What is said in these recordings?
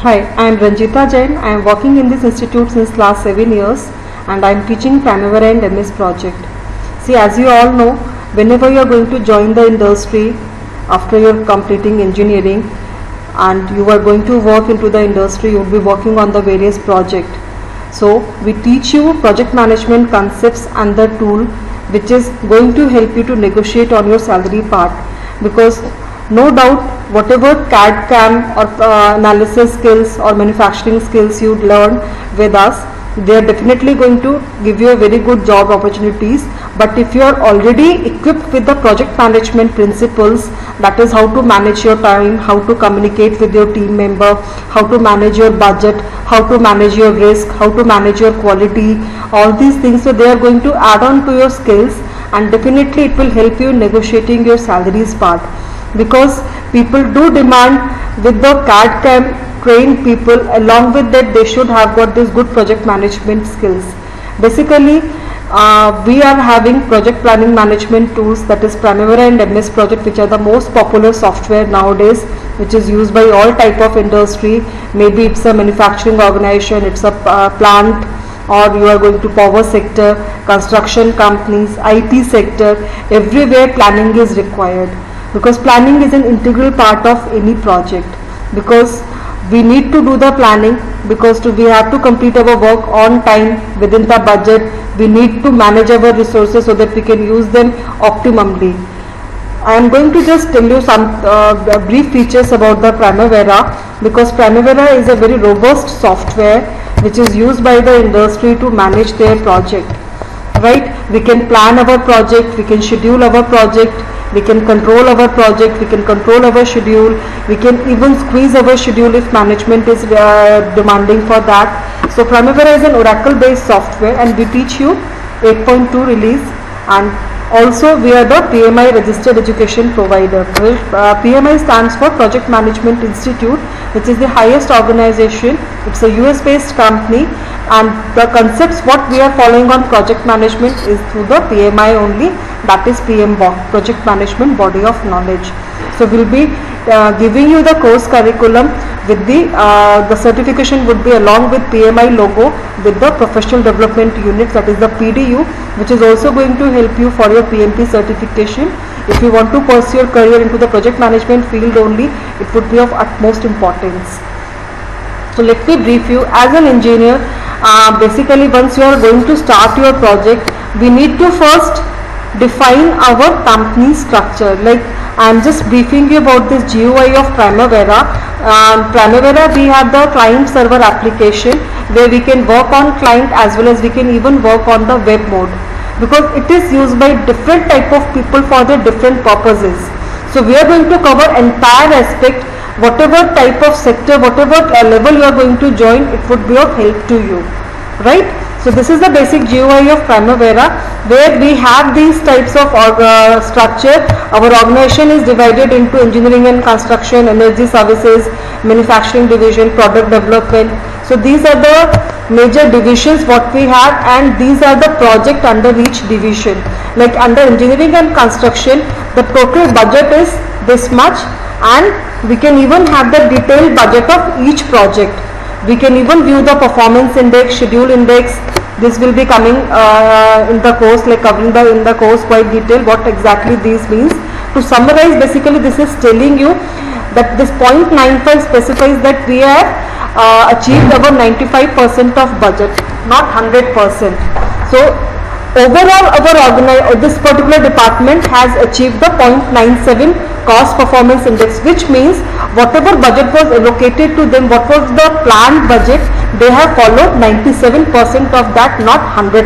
Hi, I am Ranjita Jain. I am working in this institute since last 7 years and I am teaching Primavera and MSProject. See, as you all know, whenever you are going to join the industry after you are completing engineering and you are going to work into the industry, you will be working on the various projects. So, we teach you project management concepts and the tool which is going to help you to negotiate on your salary part, because no doubt whatever CAD CAM or analysis skills or manufacturing skills you learn with us, they are definitely going to give you a very good job opportunities. But if you are already equipped with the project management principles, that is how to manage your time, how to communicate with your team member, how to manage your budget, how to manage your risk, how to manage your quality, all these things, so they are going to add on to your skills and definitely it will help you in negotiating your salaries part. Because people do demand with the CAD CAM trained people, along with that they should have got this good project management skills. Basically, we are having project planning management tools, that is Primavera and MSProject, which are the most popular software nowadays, which is used by all type of industry. Maybe it's a manufacturing organization, it's a plant, or you are going to power sector, construction companies, IT sector. Everywhere planning is required, because planning is an integral part of any project, because we need to do the planning, because we have to complete our work on time within the budget. We need to manage our resources so that we can use them optimally. I am going to just tell you some brief features about the Primavera, because Primavera is a very robust software which is used by the industry to manage their project. Right? We can plan our project, we can schedule our project, we can control our project, we can control our schedule, we can even squeeze our schedule if management is demanding for that. So Primavera is an Oracle based software and we teach you 8.2 release, and also we are the PMI registered education provider. PMI stands for Project Management Institute, which is the highest organization. It's a US based company, and the concepts what we are following on project management is through the PMI only, that is Project Management Body of Knowledge. So we'll be giving you the course curriculum with the certification would be along with PMI logo with the professional development unit, that is the PDU, which is also going to help you for your PMP certification. If you want to pursue your career into the project management field only, it would be of utmost importance. So let me brief you. As an engineer, basically once you are going to start your project, we need to first define our company structure. Like I am just briefing you about this GUI of Primavera. Primavera, we have the client server application where we can work on client as well as we can even work on the web mode, because it is used by different type of people for their different purposes. So we are going to cover entire aspect, whatever type of sector, whatever level you are going to join, it would be of help to you, right? So this is the basic GUI of Primavera, where we have these types of structure. Our organization is divided into engineering and construction, energy services, manufacturing division, product development. So these are the major divisions what we have, and these are the project under each division. Like under engineering and construction, the total budget is this much, and we can even have the detailed budget of each project. We can even view the performance index, schedule index. This will be coming in the course, like covering in the course quite detail what exactly these means. To summarize, basically this is telling you that this 0.95 specifies that we have achieved our 95% of budget, not 100%. So overall this particular department has achieved the 0.97 cost performance index, which means whatever budget was allocated to them, what was the planned budget, they have followed 97% of that, not 100%.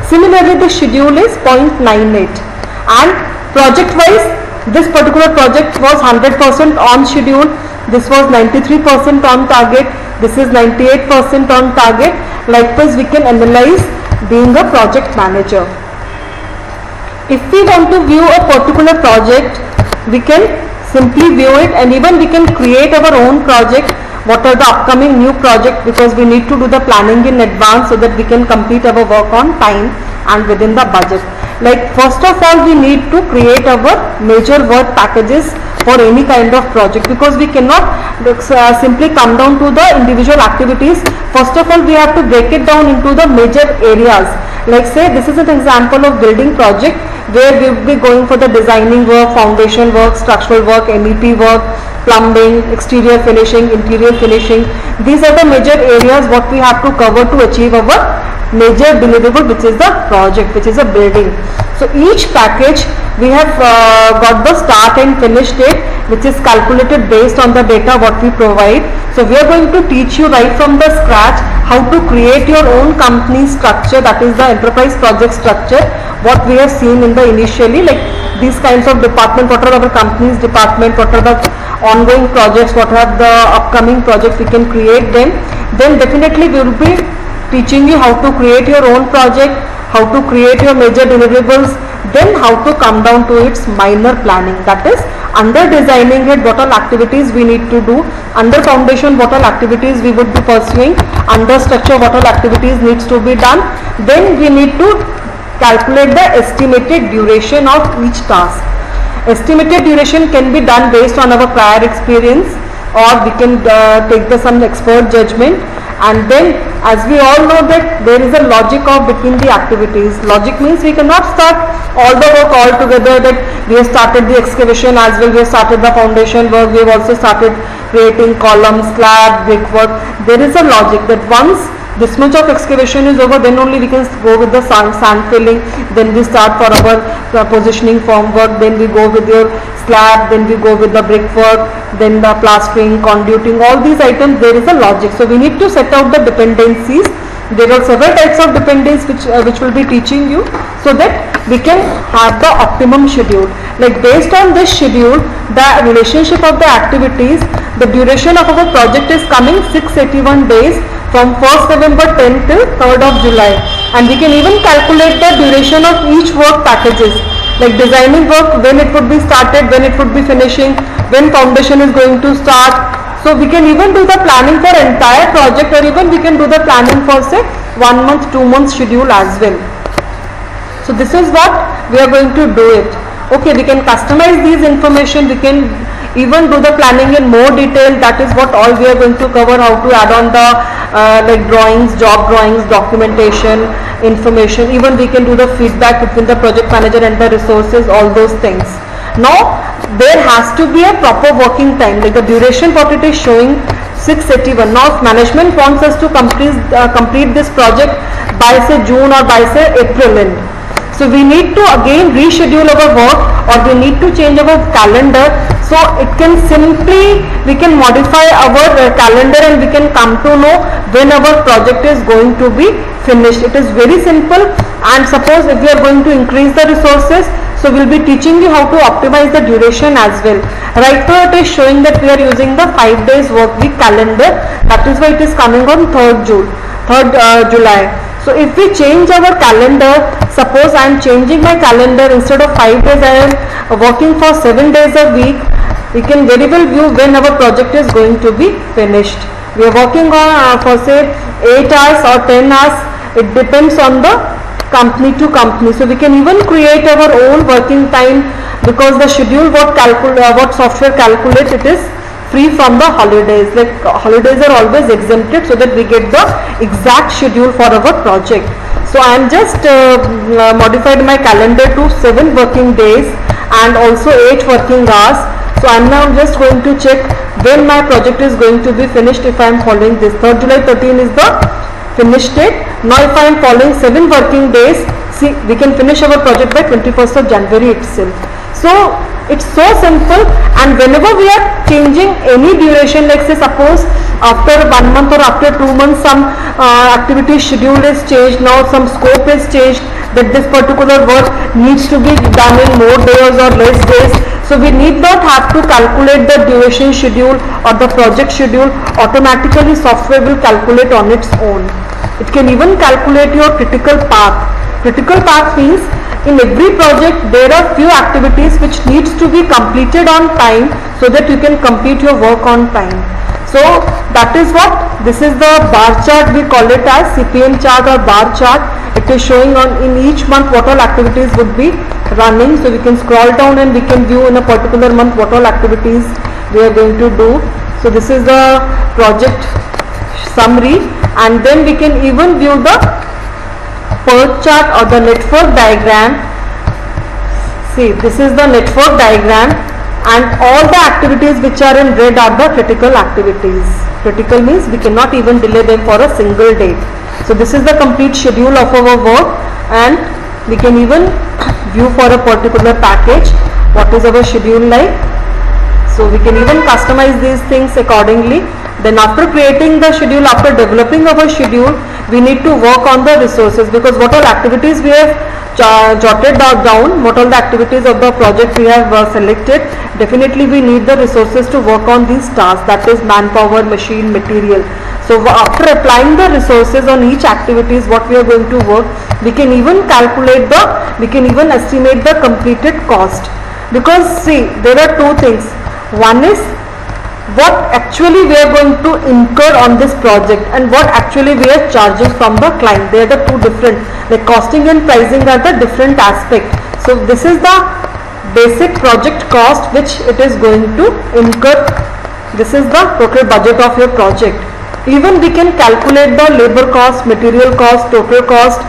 Similarly, the schedule is 0.98, and project wise this particular project was 100% on schedule, this was 93% on target, this is 98% on target. Likewise, we can analyze being a project manager. If we want to view a particular project, we can simply view it, and even we can create our own project. What are the upcoming new project, because we need to do the planning in advance so that we can complete our work on time and within the budget. Like first of all, we need to create our major work packages for any kind of project, because we cannot simply come down to the individual activities. First of all, we have to break it down into the major areas. Like say this is an example of building project where we will be going for the designing work, foundation work, structural work, MEP work, plumbing, exterior finishing, interior finishing. These are the major areas what we have to cover to achieve our major deliverable, which is the project, which is a building. So each package we have got the start and finish date, which is calculated based on the data what we provide. So we are going to teach you right from the scratch how to create your own company structure, that is the enterprise project structure what we have seen in the initially, like these kinds of department, what are our company's department, what are the ongoing projects, what are the upcoming projects, we can create them. Then definitely we will be teaching you how to create your own project, how to create your major deliverables, then how to come down to its minor planning, that is under designing it what all activities we need to do, under foundation what all activities we would be pursuing, under structure what all activities needs to be done. Then we need to calculate the estimated duration of each task. Estimated duration can be done based on our prior experience, or we can take some expert judgment. And then as we all know that there is a logic of between the activities. Logic means we cannot start all the work all together, that we have started the excavation as well, we have started the foundation work, we have also started creating columns, slab, brickwork. There is a logic that once this much of excavation is over, then only we can go with the sand filling, then we start for our positioning form work, then we go with your slab, then we go with the brickwork, then the plastering, conduiting, all these items there is a logic. So we need to set out the dependencies. There are several types of dependencies which will be teaching you, so that we can have the optimum schedule. Like based on this schedule, the relationship of the activities, the duration of our project is coming 681 days from 1st November 10 till 3rd of July. And we can even calculate the duration of each work packages, like designing work, when it would be started, when it would be finishing, when foundation is going to start. So we can even do the planning for entire project, or even we can do the planning for say 1 month, 2 months schedule as well. So this is what we are going to do it. Okay, we can customize these information, we can even do the planning in more detail. That is what all we are going to cover, how to add on the like drawings, job drawings, documentation, information. Even we can do the feedback between the project manager and the resources, all those things. Now there has to be a proper working time, like the duration what it is showing 681. Now if management wants us to complete this project by say June or by say April end, so we need to again reschedule our work, or we need to change our calendar. So it can simply, we can modify our calendar and we can come to know when our project is going to be finished. It is very simple. And suppose if we are going to increase the resources, so we will be teaching you how to optimize the duration as well. Right now it is showing that we are using the 5 days work week calendar. That is why it is coming on 3rd July. So if we change our calendar, suppose I am changing my calendar, instead of 5 days I am working for 7 days a week, we can very well view when our project is going to be finished. We are working on for say 8 hours or 10 hours, it depends on the company to company. So we can even create our own working time, because the schedule what software calculates, it is free from the holidays. Like holidays are always exempted, so that we get the exact schedule for our project. So I am just modified my calendar to 7 working days and also 8 working hours. So I am now just going to check when my project is going to be finished. If I am following this, 3rd July 13 is the finish date. Now if I am following 7 working days, see, we can finish our project by 21st of January itself. So it's so simple. And whenever we are changing any duration, like say suppose after 1 month or after 2 months some activity schedule is changed, now some scope is changed, that this particular work needs to be done in more days or less days. So we need not have to calculate the duration schedule or the project schedule. Automatically software will calculate on its own. It can even calculate your critical path. Critical path means in every project there are few activities which needs to be completed on time, so that you can complete your work on time. So that is what, this is the bar chart, we call it as CPM chart or bar chart. It is showing on in each month what all activities would be running. So we can scroll down and we can view in a particular month what all activities we are going to do. So this is the project summary, and then we can even view the PERT chart or the network diagram. See, this is the network diagram, and all the activities which are in red are the critical activities. Critical means we cannot even delay them for a single day. So this is the complete schedule of our work, and we can even view for a particular package what is our schedule like. So we can even customize these things accordingly. Then after creating the schedule, after developing our schedule, we need to work on the resources, because what all activities we have jotted down, what all the activities of the project we have selected, definitely we need the resources to work on these tasks, that is manpower, machine, material. So after applying the resources on each activities what we are going to work, we can even calculate we can even estimate the completed cost. Because see, there are two things. One is what actually we are going to incur on this project and what actually we are charging from the client. They are the two different, like costing and pricing are the different aspect. So this is the basic project cost which it is going to incur. This is the total budget of your project. Even we can calculate the labor cost, material cost, total cost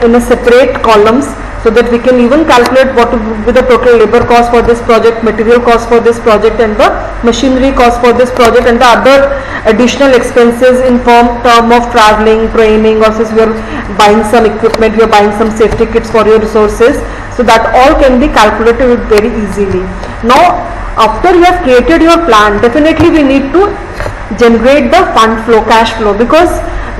in a separate columns, so that we can even calculate what would be the total labor cost for this project, material cost for this project, and the machinery cost for this project, and the other additional expenses in term of traveling, training, or since we are buying some equipment, we are buying some safety kits for your resources. So that all can be calculated very easily. Now after you have created your plan, definitely we need to generate the fund flow, cash flow, because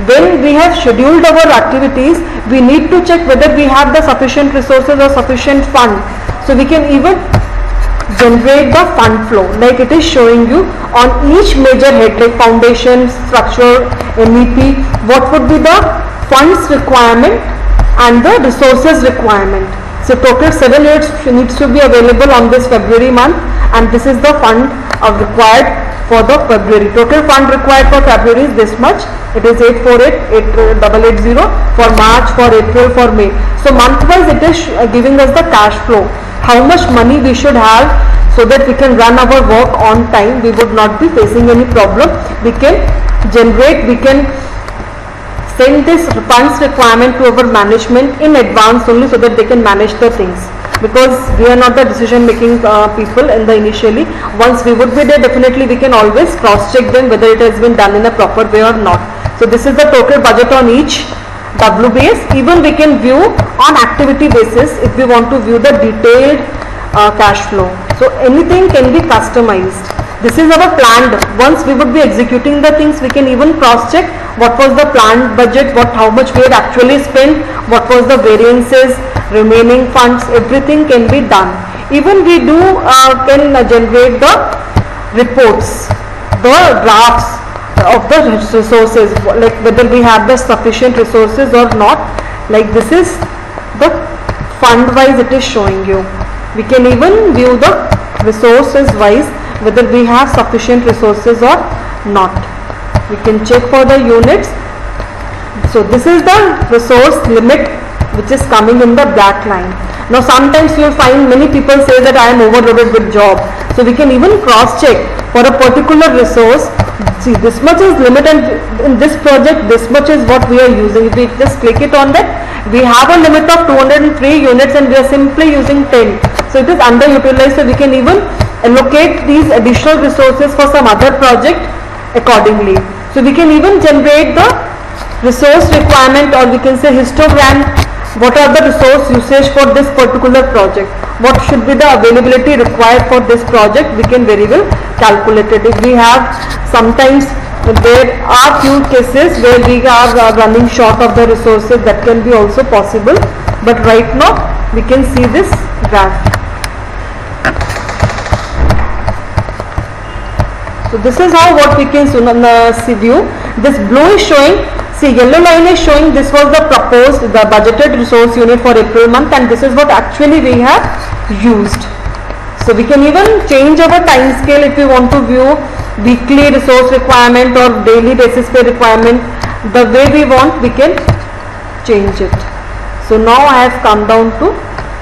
when we have scheduled our activities, we need to check whether we have the sufficient resources or sufficient fund. So we can even generate the fund flow, like it is showing you on each major head, like foundation, structure, MEP, what would be the funds requirement and the resources requirement. So total 7 units needs to be available on this February month, and this is the fund required for the February. Total fund required for February is this much. It is 848,880 for March, for April, for May. So month wise it is giving us the cash flow, how much money we should have, so that we can run our work on time. We would not be facing any problem. We can generate, we can send this funds requirement to our management in advance only, so that they can manage the things, because we are not the decision making people in the initially. Once we would be there, definitely we can always cross check them whether it has been done in a proper way or not. So this is the total budget on each WBS. Even we can view on activity basis if we want to view the detailed cash flow. So anything can be customized. This is our planned. Once we would be executing the things, we can even cross check what was the planned budget, how much we had actually spent, what was the variances, remaining funds, everything can be done. Even we can generate the reports, the drafts of the resources, like whether we have the sufficient resources or not. Like this is the fund wise it is showing you. We can even view the resources wise whether we have sufficient resources or not. We can check for the units. So this is the resource limit which is coming in the black line. Now sometimes you will find many people say that I am overloaded with job. So we can even cross check for a particular resource. See, this much is limit, and in this project this much is what we are using. If we just click it on that, we have a limit of 203 units and we are simply using 10. So it is underutilized. So we can even allocate these additional resources for some other project accordingly. So we can even generate the resource requirement, or we can say histogram. What are the resource usage for this particular project? What should be the availability required for this project? We can very well calculate it. If we have, sometimes there are few cases where we are running short of the resources, that can be also possible. But right now we can see this graph. So this is how what we can see view. This blue is showing, see, yellow line is showing this was the proposed, the budgeted resource unit for April month, and this is what actually we have used. So we can even change our time scale if we want to view weekly resource requirement or daily basis pay requirement, the way we want, we can change it. So now I have come down to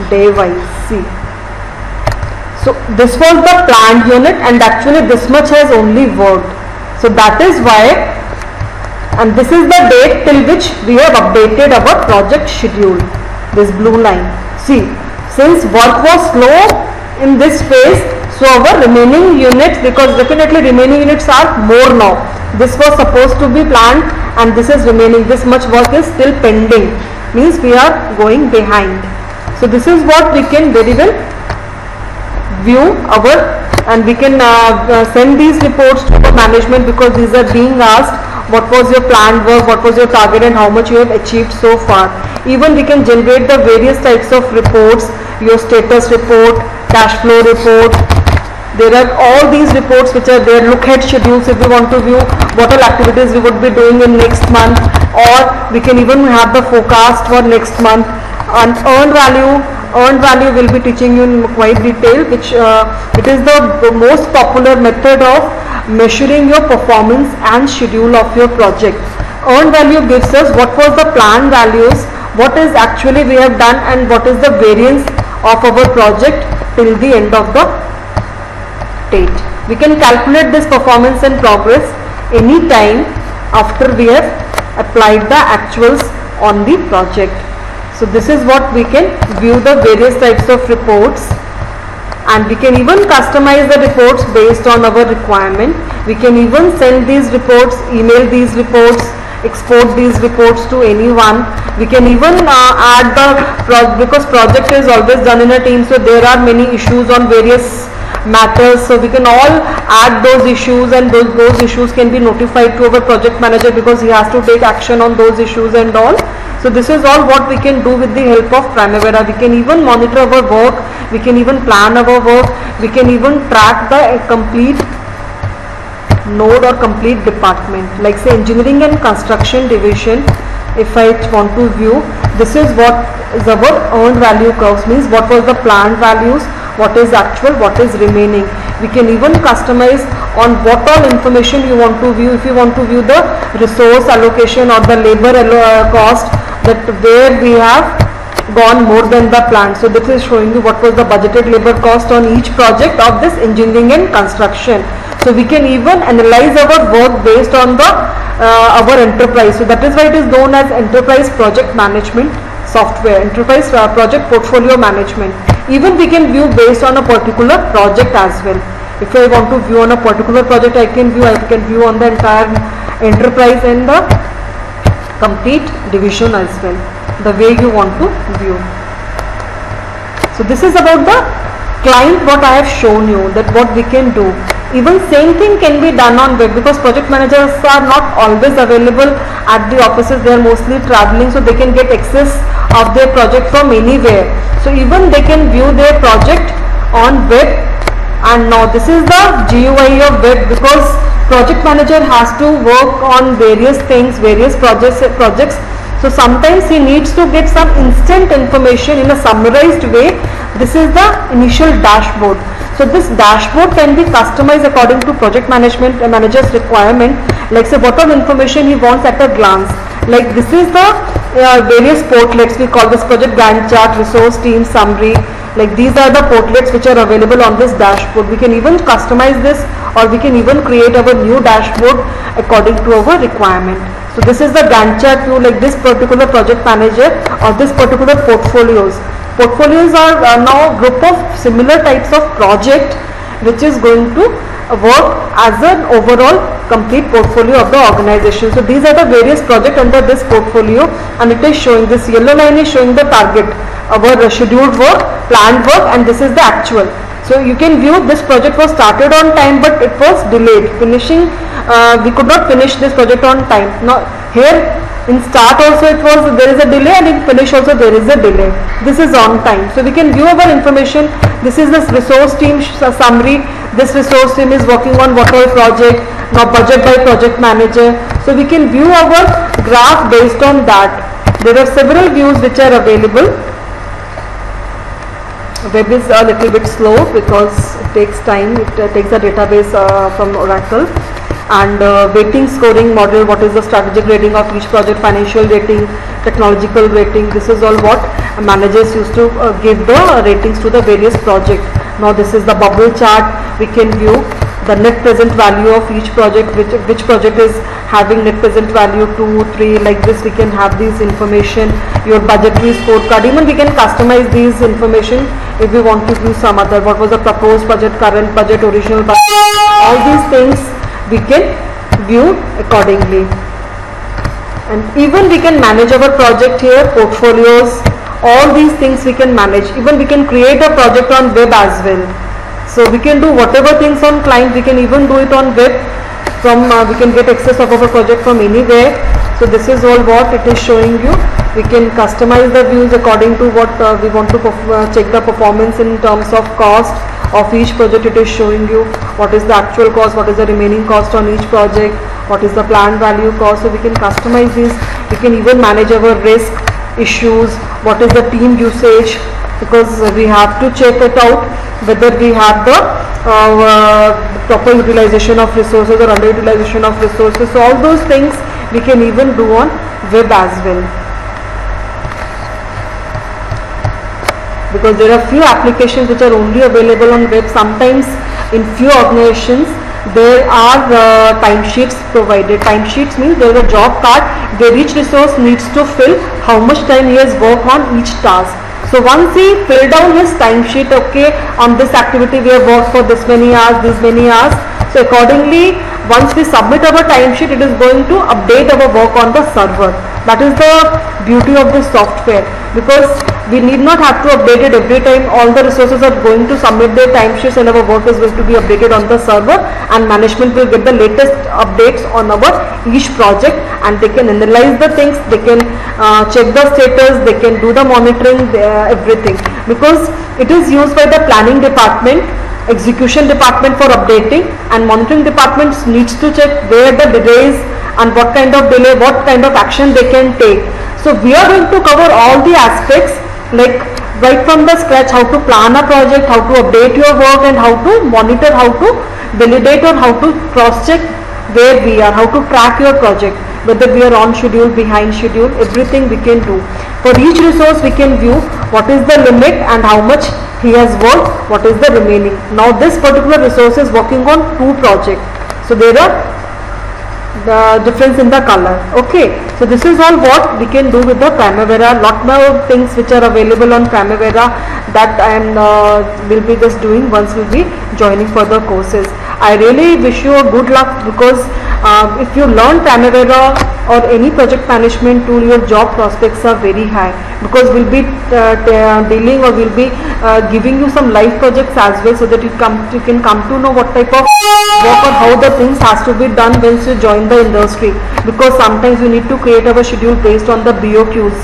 day wise. See, so this was the planned unit, and actually this much has only worked. So that is why, and this is the date till which we have updated our project schedule, this blue line. See, since work was slow in this phase, so our remaining units, because definitely remaining units are more now. This was supposed to be planned and this is remaining, this much work is still pending, means we are going behind. So this is what we can very well view our, and we can send these reports to the management, because these are being asked what was your planned work, what was your target and how much you have achieved so far. Even we can generate the various types of reports, your status report, cash flow report. There are all these reports which are there, look ahead schedules if we want to view what all activities we would be doing in next month, or we can even have the forecast for next month. And earned value will be teaching you in quite detail, which it is the most popular method of measuring your performance and schedule of your project. Earned value gives us what was the planned values, what is actually we have done, and what is the variance of our project till the end of the date. We can calculate this performance and progress any time after we have applied the actuals on the project. So this is what we can view the various types of reports, and we can even customize the reports based on our requirement. We can even send these reports, email these reports, export these reports to anyone. We can even add the, because project is always done in a team, so there are many issues on various matters, so we can all add those issues, and those issues can be notified to our project manager, because he has to take action on those issues and all. So this is all what we can do with the help of Primavera. We can even monitor our work, we can even plan our work, we can even track the complete node or complete department, like say engineering and construction division. If I want to view, this is what is our earned value curves, means what was the planned values, what is actual, what is remaining. We can even customize on what all information you want to view. If you want to view the resource allocation or the labor cost, that where we have gone more than the plan. So this is showing you what was the budgeted labor cost on each project of this engineering and construction. So we can even analyze our work based on the our enterprise. So that is why it is known as enterprise project management software, enterprise project portfolio management. Even we can view based on a particular project as well. If I want to view on a particular project, I can view on the entire enterprise and the complete division as well, the way you want to view. So this is about the client, what I have shown you, that what we can do. Even same thing can be done on web, because project managers are not always available at the offices, they are mostly traveling, so they can get access of their project from anywhere. So even they can view their project on web. And now this is the GUI of web, because project manager has to work on various things, various projects. So sometimes he needs to get some instant information in a summarized way. This is the initial dashboard. So this dashboard can be customized according to project manager's requirement, like say what all information he wants at a glance. Like this is the various portlets, we call this project Gantt chart, resource team summary. Like these are the portlets which are available on this dashboard. We can even customize this, or we can even create our new dashboard according to our requirement. So this is the Gantt chart view, like this particular project manager or this particular portfolios. Portfolios are now a group of similar types of project which is going to work as an overall complete portfolio of the organization. So these are the various projects under this portfolio, and it is showing, this yellow line is showing the target, our scheduled work, planned work, and this is the actual. So you can view this project was started on time, but it was delayed. Finishing, we could not finish this project on time. Now here in start also there is a delay, and in finish also there is a delay. This is on time. So we can view our information. This is this resource team summary. This resource team is working on what all project, now budget by project manager. So we can view our graph based on that. There are several views which are available. Web is a little bit slow because it takes time. It takes a database from Oracle. And weighting scoring model, what is the strategic rating of each project, financial rating, technological rating. This is all what managers used to give the ratings to the various project. Now this is the bubble chart. We can view the net present value of each project, which project is having net present value 2, 3, like this. We can have this information, your budgetary scorecard. Even we can customize these information if we want to view some other, what was the proposed budget, current budget, original budget. All these things we can view accordingly. And even we can manage our project here, portfolios, all these things we can manage. Even we can create a project on web as well. So we can do whatever things on client, we can even do it on web. From we can get access of our project from anywhere. So this is all what it is showing you. We can customize the views according to what we want to check the performance in terms of cost of each project. It is showing you what is the actual cost, what is the remaining cost on each project, what is the planned value cost. So we can customize this. We can even manage our risk issues, what is the team usage, because we have to check it out whether we have the proper utilization of resources or underutilization of resources. So all those things we can even do on web as well, because there are few applications which are only available on web. Sometimes in few organizations there are timesheets provided. Timesheets means there is a job card where each resource needs to fill how much time he has worked on each task. So once he filled down his timesheet, okay, on this activity we have worked for this many hours, this many hours. So accordingly, once we submit our timesheet, it is going to update our work on the server. That is the beauty of this software, because we need not have to update it every time. All the resources are going to submit their timesheets and our work is going to be updated on the server, and management will get the latest updates on our each project, and they can analyze the things, they can check the status, they can do the monitoring, everything, because it is used by the planning department, execution department for updating, and monitoring departments needs to check where the delay is and what kind of delay, what kind of action they can take. So we are going to cover all the aspects, like right from the scratch, how to plan a project, how to update your work, and how to monitor, how to validate, or how to cross check where we are, how to track your project, whether we are on schedule, behind schedule, everything we can do. For each resource we can view what is the limit and how much he has worked, what is the remaining. Now this particular resource is working on 2 projects, so there are the difference in the color. Okay, so this is all what we can do with the Primavera. Lot more things which are available on Primavera that I am will be just doing once we'll be joining further courses. I really wish you a good luck, because if you learn Primavera or any project management tool, your job prospects are very high, because we'll be dealing, or we'll be giving you some live projects as well, so that you can come to know what type of work or how the things has to be done once you join the industry. Because sometimes we need to create our schedule based on the BOQs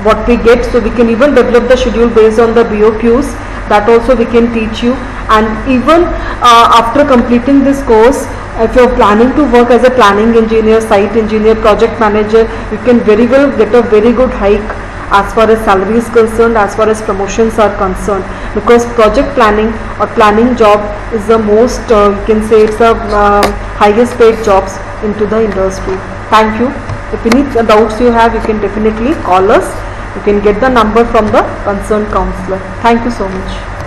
what we get, so we can even develop the schedule based on the BOQs. That also we can teach you. And even after completing this course, if you are planning to work as a planning engineer, site engineer, project manager, you can very well get a very good hike as far as salary is concerned, as far as promotions are concerned, because project planning or planning job is the most, you can say it's the highest paid jobs into the industry. Thank you. If any doubts you have, you can definitely call us. You can get the number from the concerned counselor. Thank you so much.